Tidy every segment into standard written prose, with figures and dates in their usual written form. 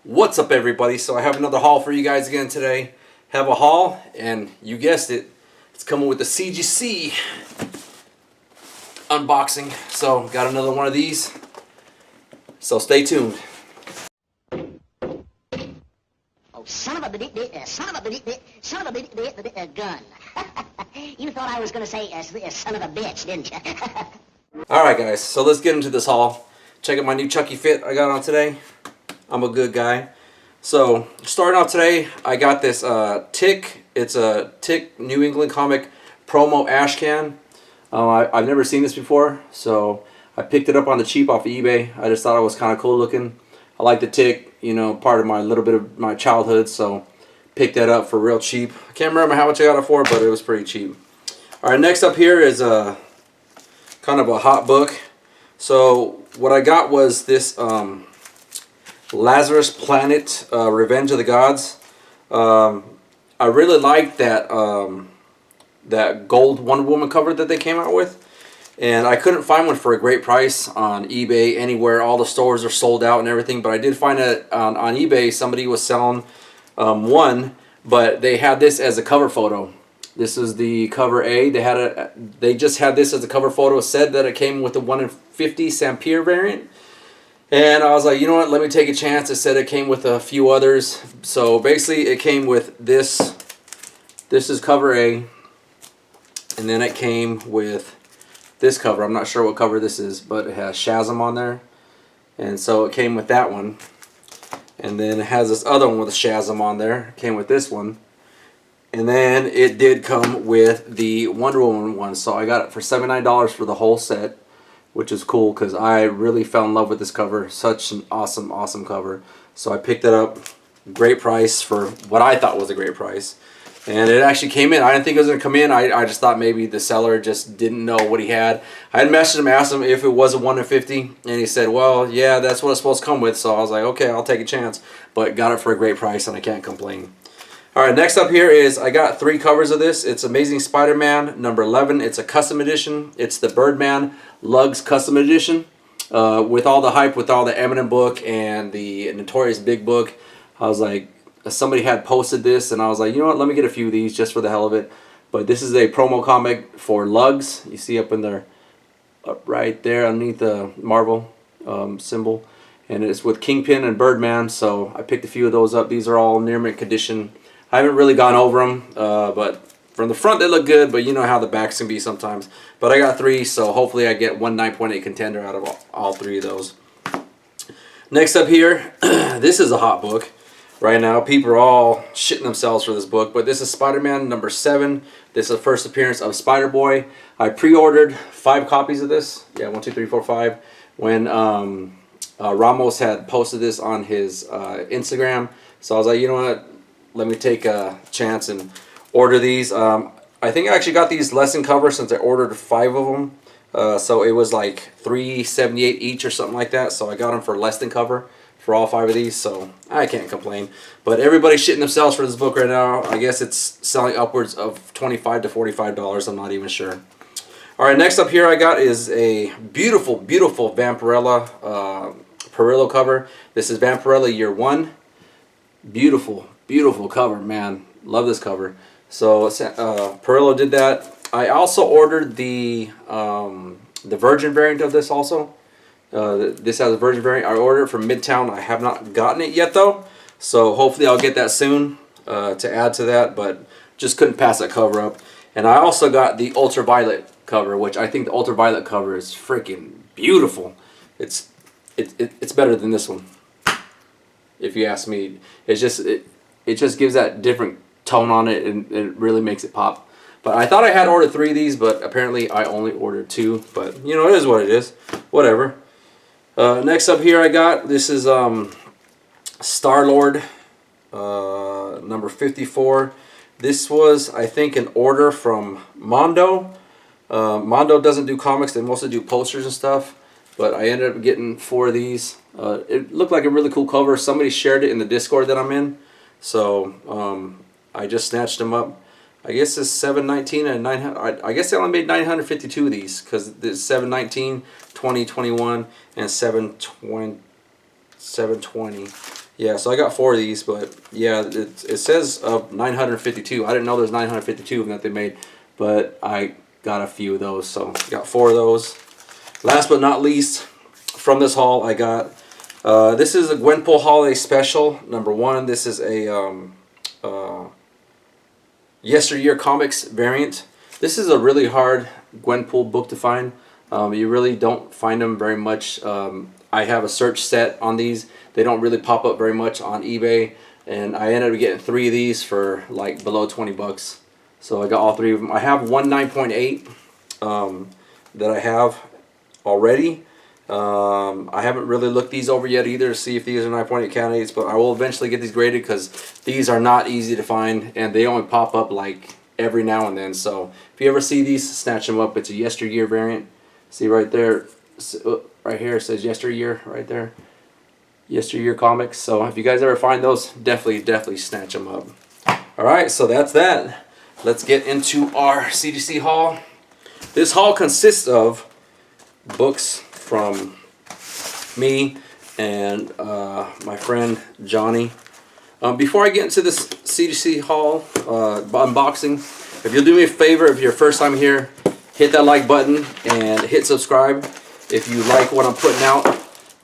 What's up, everybody? So I have another haul for you guys again today. Have a haul, and you guessed it, it's coming with the CGC unboxing. So got another one of these, so stay tuned. Oh, son of a gun. You thought I was going to say son of a bitch, didn't you? Alright guys, so let's get into this haul. Check out my new Chucky fit I got on today. I'm a good guy. So starting off today, I got this Tick. It's a Tick New England comic promo ash can. I've never seen this before, so I picked it up on the cheap off of eBay. I just thought it was kind of cool looking. I like the Tick, you know, part of my little bit of my childhood, so picked that up for real cheap. I can't remember how much I got it for, but it was pretty cheap. Alright, next up here is a kind of a hot book. So what I got was this Lazarus Planet, Revenge of the Gods. I really liked that that gold Wonder Woman cover that they came out with, and I couldn't find one for a great price on eBay anywhere. All the stores are sold out and everything, but I did find it on eBay. Somebody was selling one, but they had this as a cover photo. This is the cover A. They just had this as a cover photo. It said that it came with the 1 in 50 Sampere variant. And I was like, you know what, let me take a chance. It said it came with a few others. So basically it came with this. This is cover A. And then it came with this cover. I'm not sure what cover this is, but it has Shazam on there. And so it came with that one. And then it has this other one with Shazam on there. It came with this one. And then it did come with the Wonder Woman one. So I got it for $79 for the whole set, which is cool because I really fell in love with this cover. Such an awesome, awesome cover. So I picked it up. Great price for what I thought was a great price. And it actually came in. I didn't think it was going to come in. I just thought maybe the seller just didn't know what he had. I had messaged him, asked him if it was a 1 in 50. And he said, well, yeah, that's what it's supposed to come with. So I was like, okay, I'll take a chance. But got it for a great price, and I can't complain. Alright, next up here is I got 3 covers of this. It's Amazing Spider-Man number 11. It's a custom edition. It's the Birdman Lugs custom edition. With all the hype, with all the Eminem book and the Notorious Big book, I was like, somebody had posted this, and I was like, you know what, let me get a few of these just for the hell of it. But this is a promo comic for Lugs. You see up in there, up right there underneath the Marvel symbol. And it's with Kingpin and Birdman, so I picked a few of those up. These are all near mint condition. I haven't really gone over them, but from the front they look good, but you know how the backs can be sometimes. But I got 3, so hopefully I get one 9.8 contender out of all 3 of those. Next up here, this is a hot book. Right now, people are all shitting themselves for this book, but this is Spider-Man number 7. This is the first appearance of Spider-Boy. I pre-ordered 5 copies of this. Yeah, 1, 2, 3, 4, 5. When Ramos had posted this on his Instagram. So I was like, you know what? Let me take a chance and order these. I think I actually got these less than cover since I ordered 5 of them. So it was like $3.78 each or something like that. So I got them for less than cover for all 5 of these. So I can't complain. But everybody's shitting themselves for this book right now. I guess it's selling upwards of $25 to $45. I'm not even sure. Alright, next up here I got is a beautiful, beautiful Vampirella Perillo cover. This is Vampirella Year 1. Beautiful. Beautiful cover, man. Love this cover. So Perillo did that. I also ordered the Virgin variant of this also. This has a Virgin variant. I ordered it from Midtown. I have not gotten it yet though. So hopefully I'll get that soon to add to that. But just couldn't pass that cover up. And I also got the Ultraviolet cover, which I think the Ultraviolet cover is freaking beautiful. It's better than this one, if you ask me. It just gives that different tone on it, and it really makes it pop. But I thought I had ordered 3 of these, but apparently I only ordered 2. But, you know, it is what it is. Whatever. Next up here I got, this is Star-Lord number 54. This was, I think, an order from Mondo. Mondo doesn't do comics. They mostly do posters and stuff. But I ended up getting 4 of these. It looked like a really cool cover. Somebody shared it in the Discord that I'm in. So I just snatched them up. I guess it's 719 and 900. I guess they only made 952 of these because there's 719, 20, 21, and 720. Yeah, so I got 4 of these, but yeah, it says 952. I didn't know there's 952 of them that they made, but I got a few of those, so got 4 of those. Last but not least, from this haul, I got this is a Gwenpool Holiday Special #1. This is a Yesteryear Comics variant. This is a really hard Gwenpool book to find. You really don't find them very much. I have a search set on these. They don't really pop up very much on eBay, and I ended up getting 3 of these for like below 20 bucks. So I got all 3 of them. I have one 9.8 that I have already. I haven't really looked these over yet either to see if these are 9.8 candidates, but I will eventually get these graded because these are not easy to find, and they only pop up like every now and then. So if you ever see these, snatch them up. It's a Yesteryear variant. See right there, right here it says Yesteryear right there. Yesteryear Comics. So if you guys ever find those, definitely snatch them up. Alright, so that's that. Let's get into our CGC haul. This haul consists of books from me and my friend Johnny. Before I get into this CGC haul unboxing, if you'll do me a favor, if you're first time here, hit that like button and hit subscribe if you like what I'm putting out.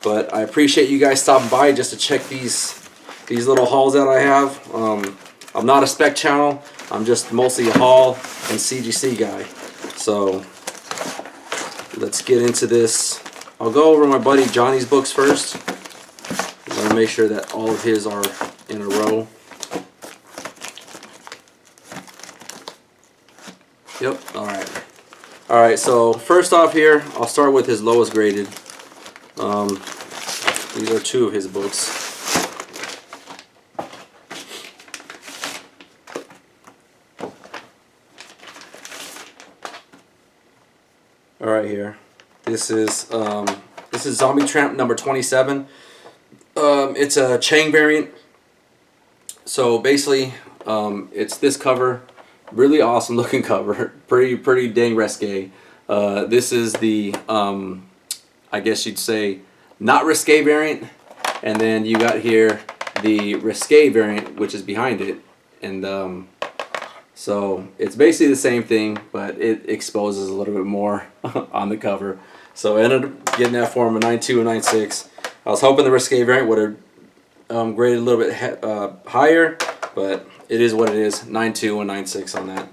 But I appreciate you guys stopping by just to check these little hauls that I have. I'm not a spec channel. I'm just mostly a haul and CGC guy. So let's get into this. I'll go over my buddy Johnny's books first. I'm going to make sure that all of his are in a row. Yep, alright. Alright, so first off here, I'll start with his lowest graded. These are 2 of his books. Alright here. This is Zombie Tramp number 27. It's a Chang variant. So basically, it's this cover. Really awesome looking cover. Pretty dang risque. This is the I guess you'd say not risque variant, and then you got here the risque variant, which is behind it, and so it's basically the same thing, but it exposes a little bit more on the cover. So I ended up getting that for him, a 9.2 and 9.6. I was hoping the risque variant would have graded a little bit higher, but it is what it is. 9.2 and 9.6 on that.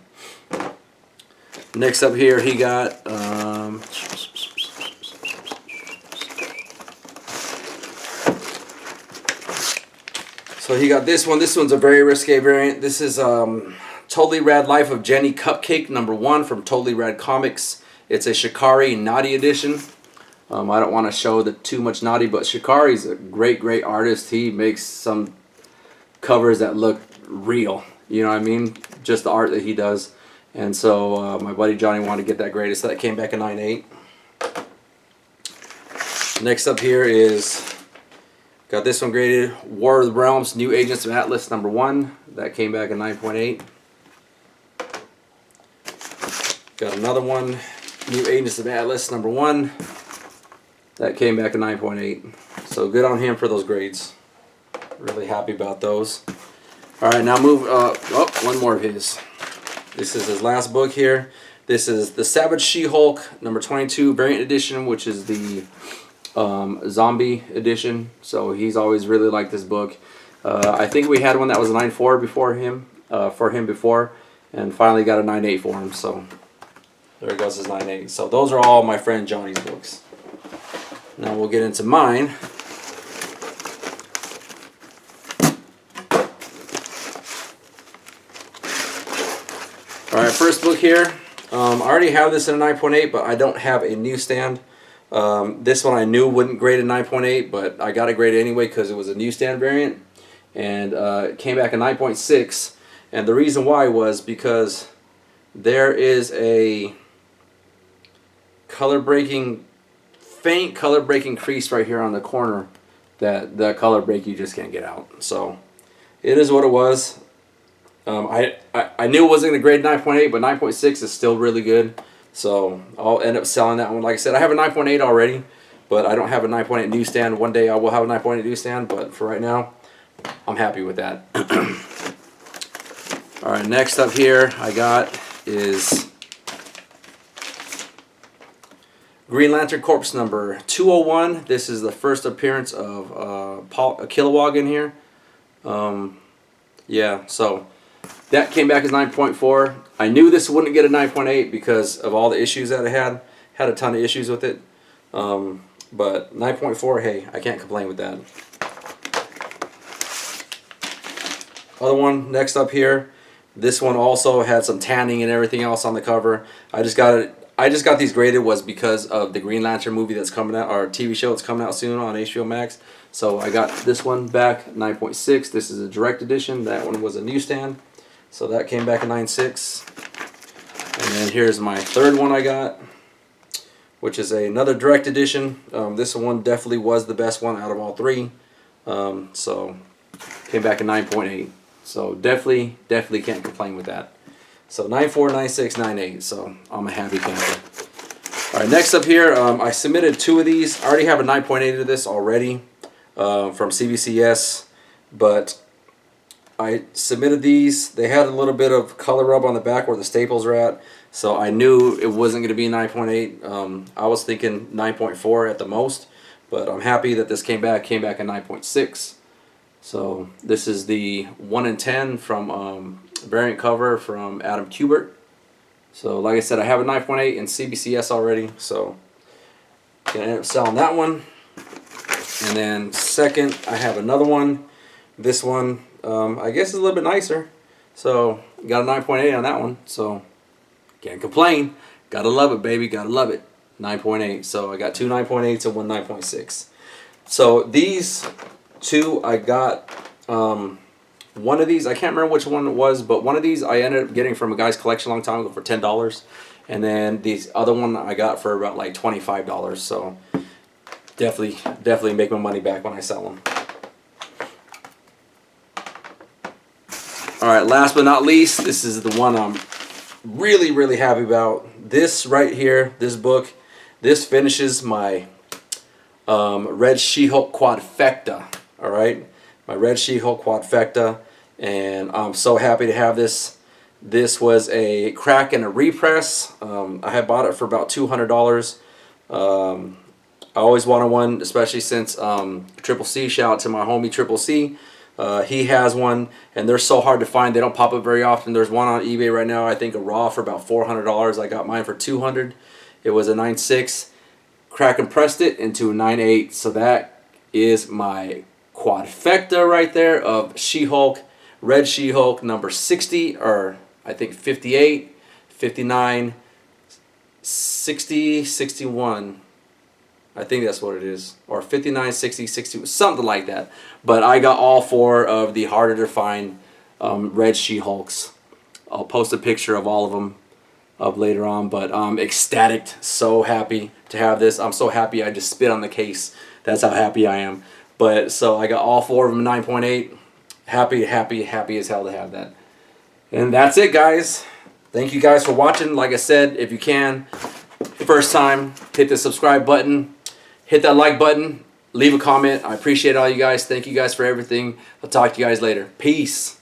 Next up here, he got so he got this one. This one's a very risque variant. This is Totally Rad Life of Jenny Cupcake #1 from Totally Rad Comics. It's a Shikari Naughty edition. I don't want to show too much naughty, but Shikari's a great artist. He makes some covers that look real. You know what I mean? Just the art that he does. And so my buddy Johnny wanted to get that graded, so that came back a 9.8. Next up here is, got this one graded, War of the Realms, New Agents of Atlas #1. That came back a 9.8. Got another one, New Agents of Atlas #1. That came back a 9.8. So good on him for those grades. Really happy about those. Alright, now move, one more of his. This is his last book here. This is the Savage She-Hulk #22 variant edition, which is the zombie edition. So he's always really liked this book. I think we had one that was a 9.4 before him, before, and finally got a 9.8 for him. So there goes his 9.8. So those are all my friend Johnny's books. Now we'll get into mine. Alright, first book here. I already have this in a 9.8, but I don't have a newsstand. This one I knew wouldn't grade a 9.8, but I got it graded anyway because it was a newsstand variant. And it came back a 9.6. And the reason why was because there is a faint color breaking crease right here on the corner that the color break you just can't get out. So it is what it was. I knew it wasn't going to grade 9.8, but 9.6 is still really good. So I'll end up selling that one. Like I said, I have a 9.8 already, but I don't have a 9.8 newsstand. One day I will have a 9.8 newsstand, but for right now, I'm happy with that. All right, next up here I got is Green Lantern Corpse number 201. This is the first appearance of Kilowog in here. Yeah, so that came back as 9.4. I knew this wouldn't get a 9.8 because of all the issues that it had. Had a ton of issues with it. But 9.4, hey, I can't complain with that. Other one next up here. This one also had some tanning and everything else on the cover. I just got these graded was because of the Green Lantern movie that's coming out, or TV show that's coming out soon on HBO Max. So I got this one back 9.6. This is a direct edition. That one was a newsstand. So that came back at 9.6. And then here's my third one I got, which is another direct edition. This one definitely was the best one out of all three. So came back at 9.8. So definitely can't complain with that. So 9.4, 9.6, 9.8. So I'm a happy camper. All right, next up here, I submitted 2 of these. I already have a 9.8 of this already from CBCS, but I submitted these. They had a little bit of color rub on the back where the staples are at, so I knew it wasn't going to be 9.8. I was thinking 9.4 at the most, but I'm happy that this came back at 9.6. So this is the 1 in 10 from variant cover from Adam Kubert. So like I said, I have a 9.8 in CBCS already, so gonna end up selling that one. And then second, I have another one. This one, I guess is a little bit nicer. So got a 9.8 on that one, so can't complain. Gotta love it, baby, gotta love it. 9.8. So I got 2 9.8s and 1 9.6. So these 2 I got. One of these, I can't remember which one it was, but one of these I ended up getting from a guy's collection a long time ago for $10. And then these other one I got for about like $25. So definitely make my money back when I sell them. Alright, last but not least, this is the one I'm really happy about. This right here, this book, this finishes my Red She-Hulk Quadfecta. Alright, my Red She-Hulk Quadfecta, and I'm so happy to have this. This was a crack and a repress. I had bought it for about $200. I always wanted one, especially since Triple C, shout out to my homie Triple C. He has one, and they're so hard to find. They don't pop up very often. There's one on eBay right now, I think a raw for about $400. I got mine for $200. It was a 9.6. Crack and pressed it into a 9.8. So that is my Quadfecta right there of She-Hulk, Red She-Hulk number 60, or I think 58, 59, 60, 61. I think that's what it is. Or 59, 60, 60, something like that. But I got all 4 of the harder to find Red She-Hulks. I'll post a picture of all of them up later on. But I'm ecstatic, so happy to have this. I'm so happy I just spit on the case. That's how happy I am. But so I got all 4 of them 9.8. Happy as hell to have that. And that's it, guys. Thank you guys for watching. Like I said, if you can, first time, hit the subscribe button. Hit that like button. Leave a comment. I appreciate all you guys. Thank you guys for everything. I'll talk to you guys later. Peace.